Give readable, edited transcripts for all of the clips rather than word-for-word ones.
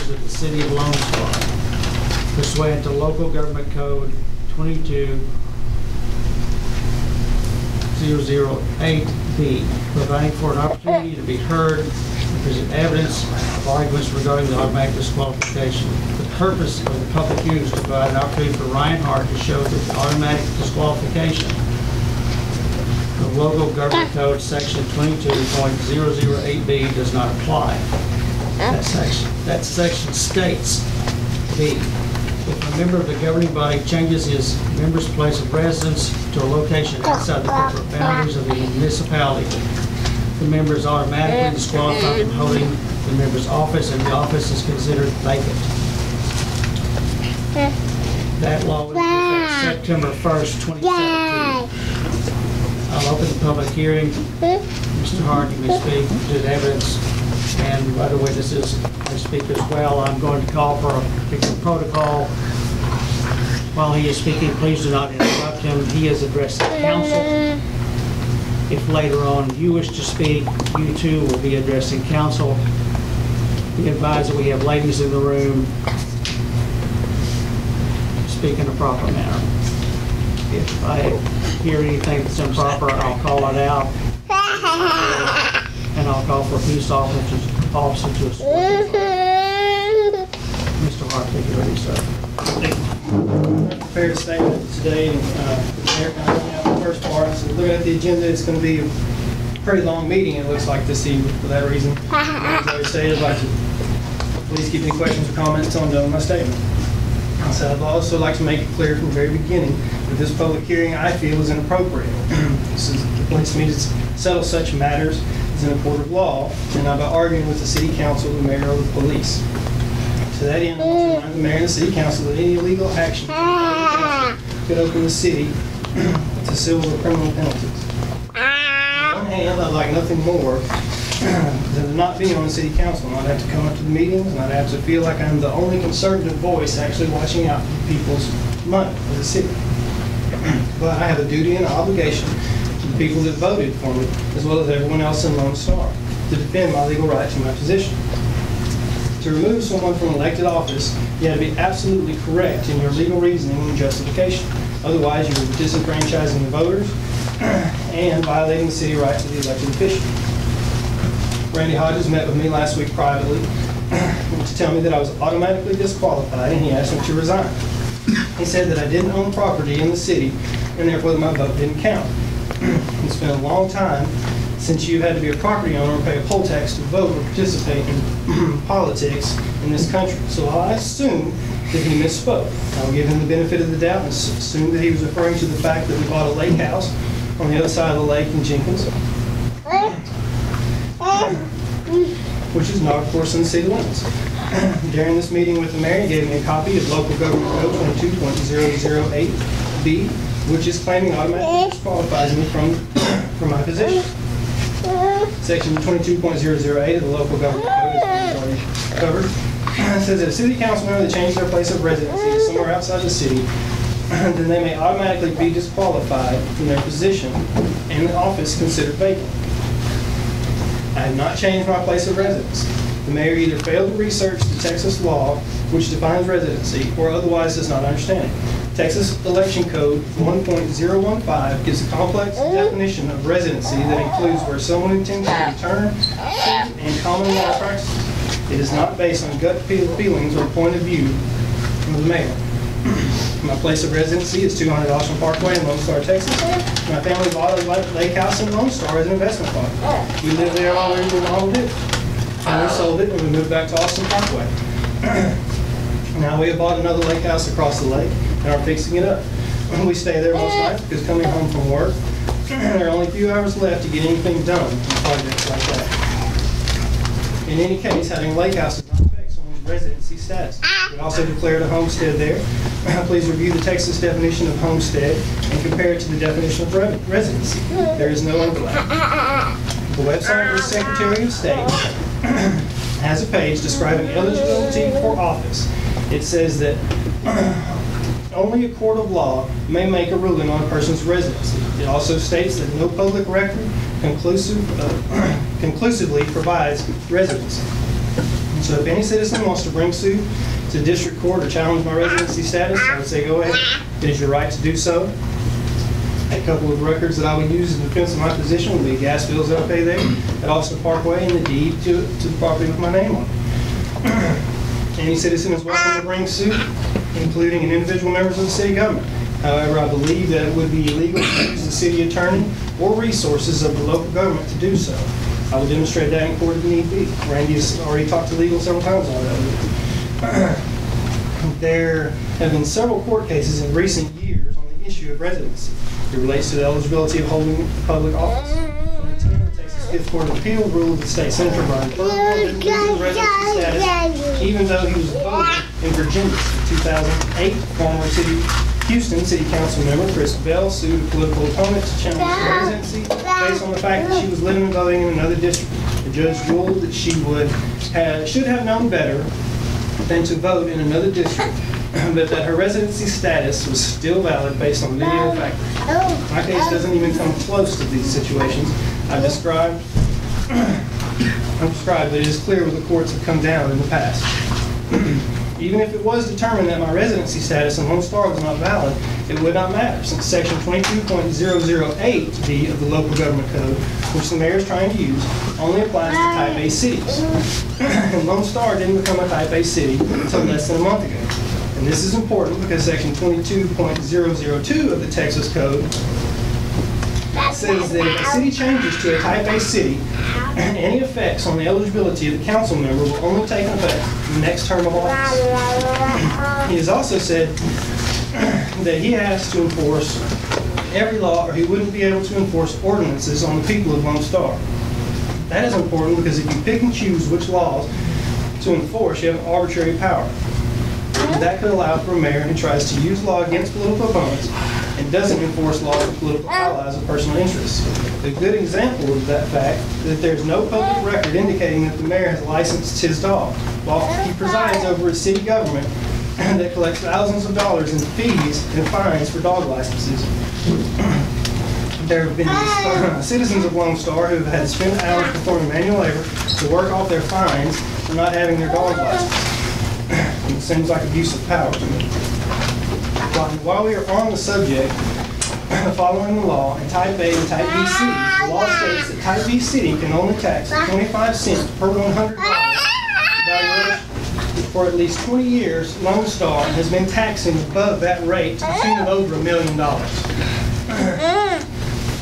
officers of the City of Lone Star, pursuant to Local Government Code 22008B, providing for an opportunity to be heard and present evidence of arguments regarding the automatic disqualification. The purpose of the public hearing is to provide an opportunity for Ryan Harte to show that the automatic disqualification of Local Government Code Section 22.008B does not apply. That section states, B, if a member of the governing body changes his member's place of residence to a location outside the corporate boundaries of the municipality, the member is automatically disqualified from holding the member's office, and the office is considered vacant. That law was effective September 1st, 2017. I'll open the public hearing. Mr. Harte, you may speak to the evidence. And by the way, this is my speaker as well. I'm going to call for a particular protocol. While he is speaking, please do not interrupt him. He is addressing council. If later on you wish to speak, you too will be addressing council. Be advised that we have ladies in the room. Speak in a proper manner. If I hear anything that's improper, I'll call it out. And I'll call for a peace officer to escort you. Mr. Harte, take it ready, sir. I prepared a statement today, and the first part, so looking at the agenda, it's going to be a pretty long meeting, it looks like, this evening. For that reason, as I stated, I'd like to please keep any questions or comments on my statement. So I'd also like to make it clear from the very beginning that this public hearing, I feel, is inappropriate. This is the place for me to settle such matters as in a court of law, and not by arguing with the city council, the mayor, or the police. To that end, I want to remind the mayor and the city council that any illegal action could open the city to civil or criminal penalties. On one hand, I'd like nothing more than to not be on the city council, not have to come up to the meetings, not have to feel like I'm the only conservative voice actually watching out for people's money for the city. But I have a duty and an obligation to the people that voted for me, as well as everyone else in Lone Star, to defend my legal rights and my position. To remove someone from elected office, you have to be absolutely correct in your legal reasoning and justification. Otherwise, you're disenfranchising the voters and violating the city rights of the elected official. Randy Hodges met with me last week privately to tell me that I was automatically disqualified, and he asked me to resign. He said that I didn't own property in the city, and therefore that my vote didn't count. It's been a long time since you had to be a property owner and pay a poll tax to vote or participate in politics in this country. So I assume that he misspoke. I'll give him the benefit of the doubt and assume that he was referring to the fact that we bought a lake house on the other side of the lake in Jenkins, which is not, of course, in the city limits. During this meeting with the mayor, he gave me a copy of Local Government Code 22.008B, which is claiming automatically disqualifies me from my position. Section 22.008 of the Local Government Code is already covered. It says that a city council member that changed their place of residency to somewhere outside the city, then they may automatically be disqualified from their position and the office considered vacant. I have not changed my place of residence. The mayor either failed to research the Texas law, which defines residency, or otherwise does not understand it. Texas Election Code 1.015 gives a complex definition of residency that includes where someone intends to return and common law practices. It is not based on gut feelings or point of view of the mayor. My place of residency is 200 Austin Parkway in Lone Star, Texas. My family bought a lake house in Lone Star as an investment property. We lived there all over the long did. And we sold it and we moved back to Austin Parkway. Now we have bought another lake house across the lake and are fixing it up. We stay there most nights because coming home from work, there are only a few hours left to get anything done in projects like that. In any case, having a lake house does not affect someone's residency status. We also declared a homestead there. Please review the Texas definition of homestead and compare it to the definition of residency. There is no overlap. The website of the Secretary of State has a page describing eligibility for office. It says that only a court of law may make a ruling on a person's residency. It also states that no public record conclusively provides residency. So if any citizen wants to bring suit to district court or challenge my residency status, I would say go ahead. It is your right to do so. A couple of records that I would use in defense of my position would be gas bills that I pay there at Austin Parkway and the deed to the property with my name on it. Any citizen is welcome to bring suit, including individual members of the city government. However, I believe that it would be illegal to use the city attorney or resources of the local government to do so. I will demonstrate that in court if need be. Randy's already talked to legal several times on that. There have been several court cases in recent years on the issue of residency. It relates to the eligibility of holding public office. 2010, the Texas Fifth Court of Appeals ruled that State Senator Brian Poole didn't lose his residency status, even though he was voting in Virginia. In 2008, former Houston City Council member Chris Bell sued a political opponent to challenge her residency based on the fact that she was living and voting in another district. The judge ruled that she should have known better than to vote in another district, but that her residency status was still valid based on many other factors. My case doesn't even come close to these situations I've described, but it is clear where the courts have come down in the past. Even if it was determined that my residency status in Lone Star was not valid, it would not matter, since Section 22.008B of the Local Government Code, which the mayor is trying to use, only applies to Type A cities. And Lone Star didn't become a Type A city until less than a month ago. And this is important because Section 22.002 of the Texas Code says that if a city changes to a Type A city, any effects on the eligibility of the council member will only take effect in the next term of office. He has also said that he has to enforce every law, or he wouldn't be able to enforce ordinances on the people of Lone Star. That is important because if you pick and choose which laws to enforce, you have arbitrary power. That could allow for a mayor who tries to use law against political opponents and doesn't enforce law for political allies of personal interests. A good example of that fact is that there's no public record indicating that the mayor has licensed his dog, while he presides over a city government that collects thousands of dollars in fees and fines for dog licenses. There have been citizens of Lone Star who have had to spend hours performing manual labor to work off their fines for not having their dog licensed. It seems like abuse of power to me. While we are on the subject of following the law in Type A and Type B cities, the law states that Type B city can only tax 25 cents per $100 valuation. For at least 20 years, Lone Star has been taxing above that rate to the tune of over $1 million. I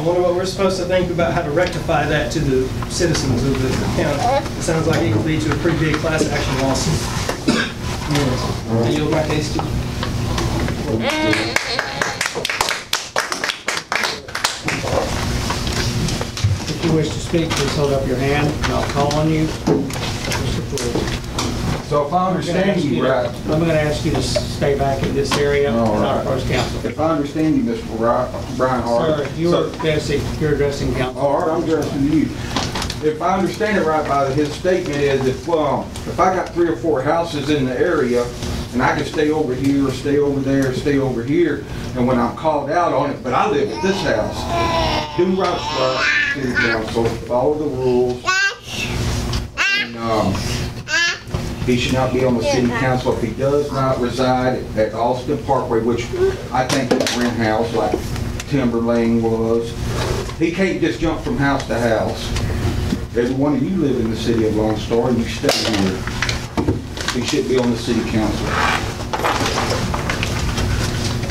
wonder what we're supposed to think about how to rectify that to the citizens of the county. It sounds like it could lead to a pretty big class action lawsuit. Yes. I yield my case to you. If you wish to speak, please hold up your hand, and I'll call on you. Mr. Poole. So if I understand you right, I'm going to ask you to stay back in this area and not approach council. if I understand you, Mr. Brian Harte. Sir, you're addressing council. All right, I'm addressing you. If I understand it right, by his statement is if I got 3 or 4 houses in the area, and I can stay over here, stay over there, stay over here, and when I'm called out on it, but I live at this house, do what's right, city council, follow the rules, and he should not be on the city council if he does not reside at Austin Parkway, which I think is a rent house like Timber Lane was. He can't just jump from house to house. Every one of you live in the city of Lone Star and you stay here. He should be on the city council.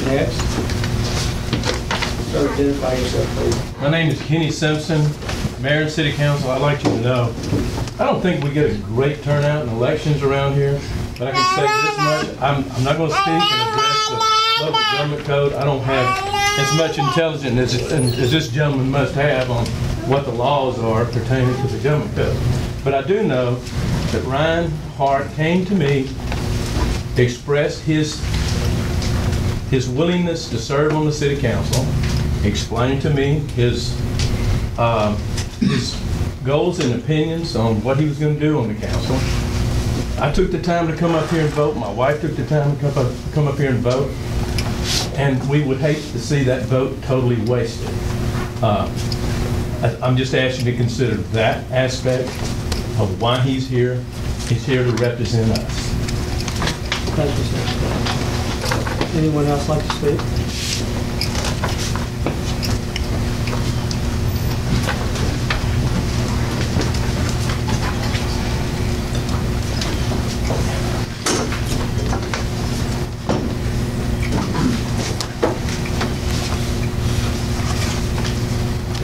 Next. Sir, identify yourself, please. My name is Kenny Simpson, Mayor and City Council. I'd like you to know, I don't think we get a great turnout in elections around here, but I can say this much. I'm not going to speak and address the local government code. I don't have as much intelligence as this gentleman must have on what the laws are pertaining to the government code. But I do know that Ryan Harte came to me, expressed his willingness to serve on the city council, explained to me his goals and opinions on what he was going to do on the council. I took the time to come up here and vote. My wife took the time to come up here and vote. And we would hate to see that vote totally wasted. I'm just asking you to consider that aspect of why he's here He's here to represent us. Thank you, sir. Anyone else like to speak?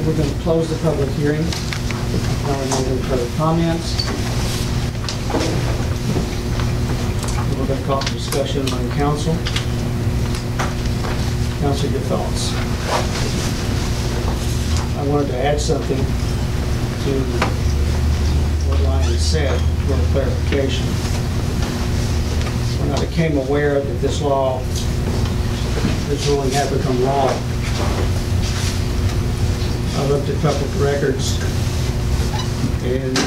We're going to close the public hearing. Now we're going to further comments. We're going to call for discussion among council. Council, your thoughts? I wanted to add something to what Ryan said for clarification. When I became aware that this ruling had become law, I looked at public records and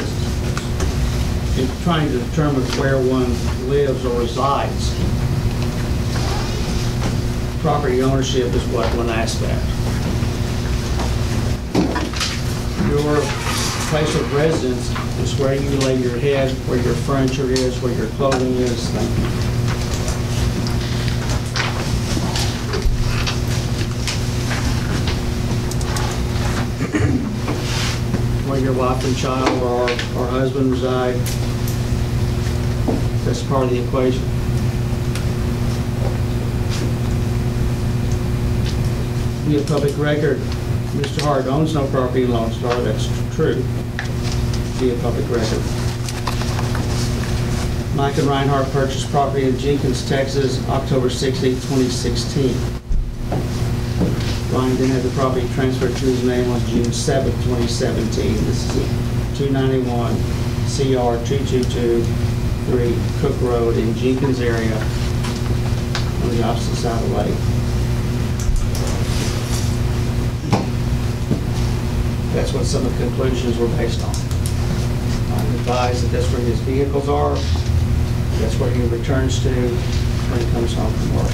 in trying to determine where one lives or resides. Property ownership is one aspect. Your place of residence is where you lay your head, where your furniture is, where your clothing is. Where your wife and child or husband reside. That's part of the equation. Via public record, Mr. Harte owns no property in Lone Star. That's true. Via public record. Mike and Reinhardt purchased property in Jenkins, Texas, October 16, 2016. Ryan then had the property transferred to his name on June 7, 2017. This is 291 CR 2223 Cook Road in Jenkins area on the opposite side of the lake. That's what some of the conclusions were based on. I'm advised that that's where his vehicles are. That's where he returns to when he comes home from work.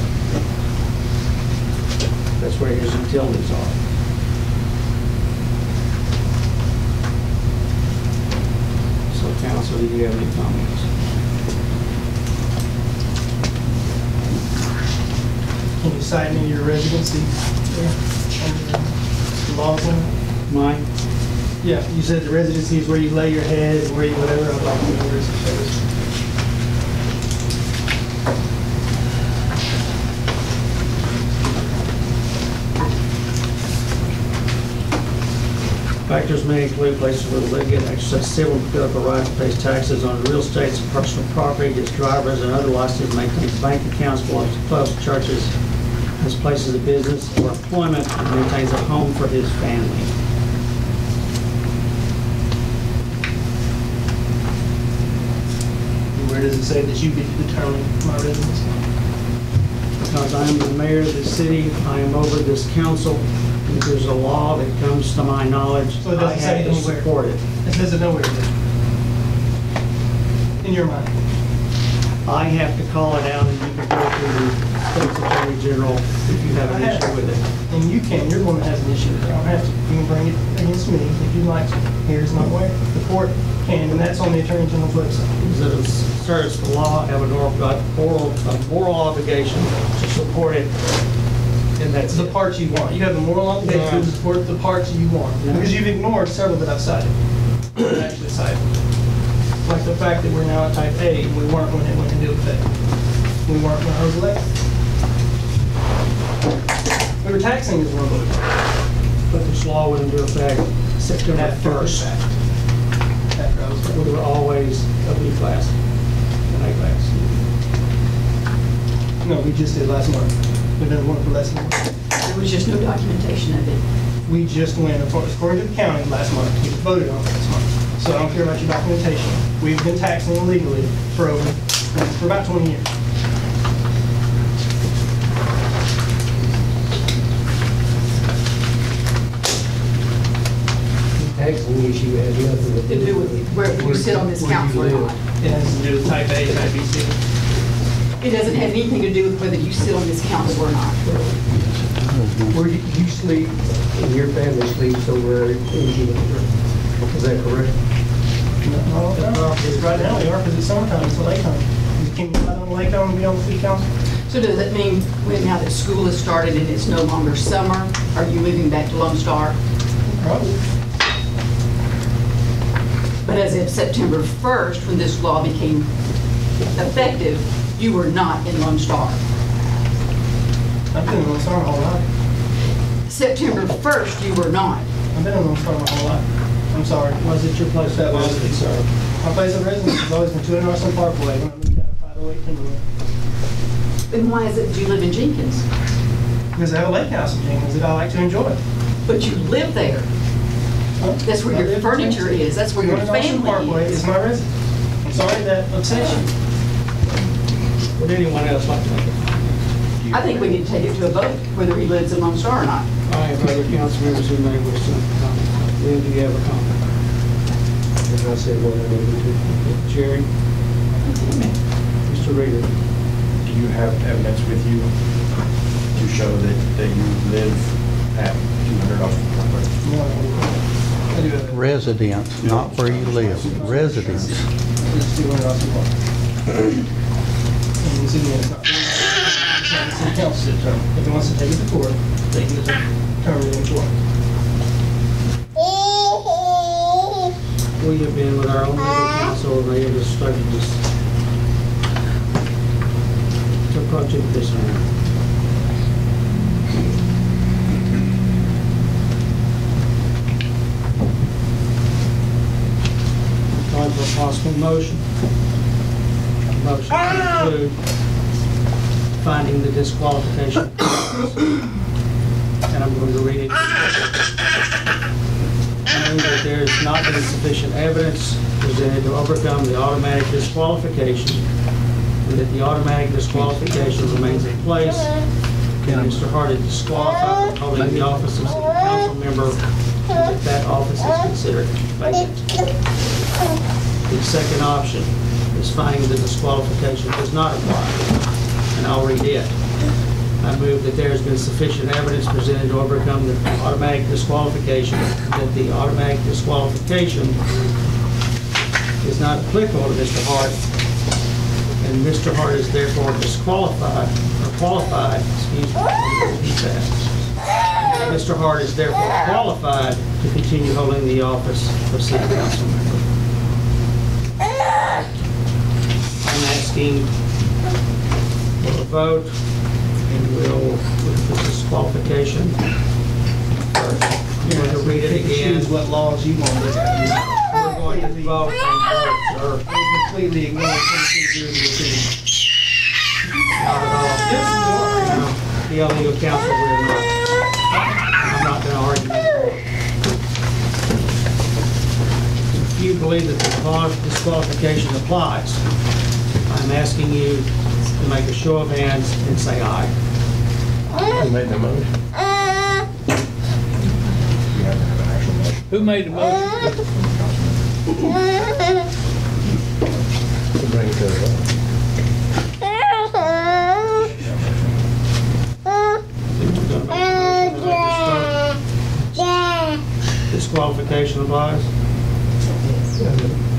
That's where his utilities are. So, council, do you have any comments? Can you cite me your residency there? Baldwin? Mike? Yeah, you said the residency is where you lay your head and where you whatever. I'd like to know where it's supposed. Factors may include places where the litigant exercises civil and political rights, pays taxes on real estate and personal property, gets drivers and other licenses, maintains bank accounts, belongs to clubs, churches, has places of business or employment, and maintains a home for his family. Where does it say that you get to determine my residency? Because I am the mayor of this city, I am over this council. If there's a law that comes to my knowledge, So it I doesn't say have to anywhere. support it. It says it nowhere. In your mind. I have to call it out, and you can go to the State's Attorney General if you have an issue with it. And you can. You're the one that has an issue with it. I don't have to. You can bring it against me if you'd like to. Here's my way. The court can, and that's on the Attorney General's website. Is that it asserts the law, have a moral obligation to support it, and that's The it. parts you want. You have a moral obligation to support the parts you want. No. Because you've ignored several that I've cited. Actually cited. Like the fact that we're now at type A, and we weren't when it went into effect. We weren't when I was elected. We were taxing as one vote. But this law went into effect September After 1st. After I was We were always a B class, an A class. No, we just did last month. We've been one for less than a month. There was just no documentation of it. We just went, according to the county, last month. We voted on it last month. So I don't care about your documentation. We've been taxing illegally for about 20 years. Taxing issue has nothing To do with where you sit on this council or not. It has to do with type A, type B, C. It doesn't have anything to do with whether you sit on this council or not. Where you sleep and your family sleeps over in Jupiter. Is that correct? No. All the time. Right now we are, because it's summertime, it's a lake home. Can you ride on the lake home and be on the city council? So does that mean, when now that school has started and it's no longer summer, are you moving back to Lone Star? Probably. But as of September 1st, when this law became effective, you were not in Lone Star. I've been in Lone Star my whole life. September 1st, you were not. I've been in Lone Star my whole life. I'm sorry. Was it your place of residence, sir? My place of residence has always been 200 North Parkway when I moved out of 508 Timberwood. Then why is it, do you live in Jenkins? Because I have a lake house in Jenkins that I like to enjoy. But you live there. That's where your furniture is. That's where your 200 North Parkway family is is. my residence. I'm sorry that upsets you. Would anyone else like to make a comment? I think we need to take it to a vote, whether he lives in Lone Star or not. I have other council members who may wish to make a comment. Lynn, do you have a comment? And I said what I needed to. Jerry? Mr. Reader? Do you have evidence with you to show that you live at 200 Austin Parkway? I do have Residence, not where you live, residence. It's 200 Austin Parkway. And you see, it's not the city council term. If he wants to take it to court, they can determine it in court. We have been with our own legal counsel, and they have instructed us to approach it this way. Time for a possible motion. Motion to include finding the disqualification. And I'm going to read it. That there has not been sufficient evidence presented to overcome the automatic disqualification, and that the automatic disqualification remains in place, and Mr. Harte is disqualified from holding the office of city council member, and that office is considered vacant. The second option is finding the disqualification does not apply, and I'll read it. I move that there has been sufficient evidence presented to overcome the automatic disqualification, that the automatic disqualification is not applicable to Mr. Harte, and Mr. Harte is therefore disqualified, or qualified, excuse me, Mr. Harte is therefore qualified to continue holding the office of city council member. I'm asking for a vote. And we'll, with the disqualification, you want to read it again? Choose what laws you want to look at. We're going to vote and vote, sir. They completely ignore Tennessee rules of the city. Not at all. No, the illegal counsel, we're not. I'm not going to argue that. If you believe that the disqualification applies, I'm asking you to make a show of hands and say aye. Who made the motion? You have to have an actual motion. Who made the motion? To bring it to a vote. Disqualification applies?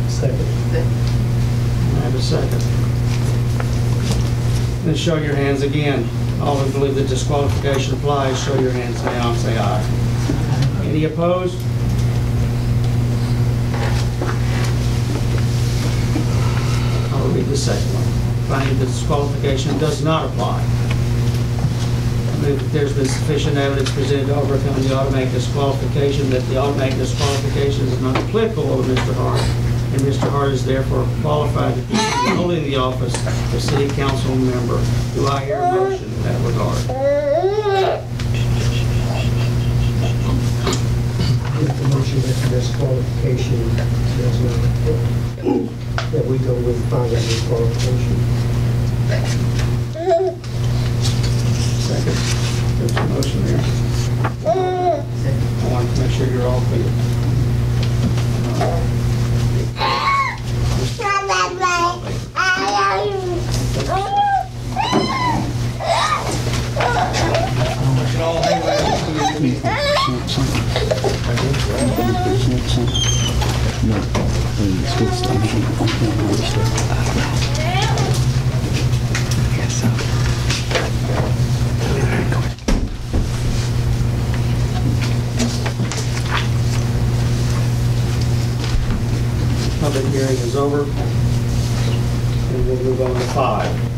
Second. I have a second. Then show your hands again. All who believe that disqualification applies, show your hands now and say aye. Any opposed? I'll read the second one. Finding that disqualification does not apply. I move that there's been sufficient evidence presented to overcome the automatic disqualification, that the automatic disqualification is not applicable to Mr. Harte, and Mr. Harte is therefore qualified to continue holding the office of city council member. Do I hear a motion in that regard? Make the motion that the disqualification does not apply. That we go with finding disqualification. Second. There's a motion there. I want to make sure you're all clear. Public hearing is over. And we'll move on to 5.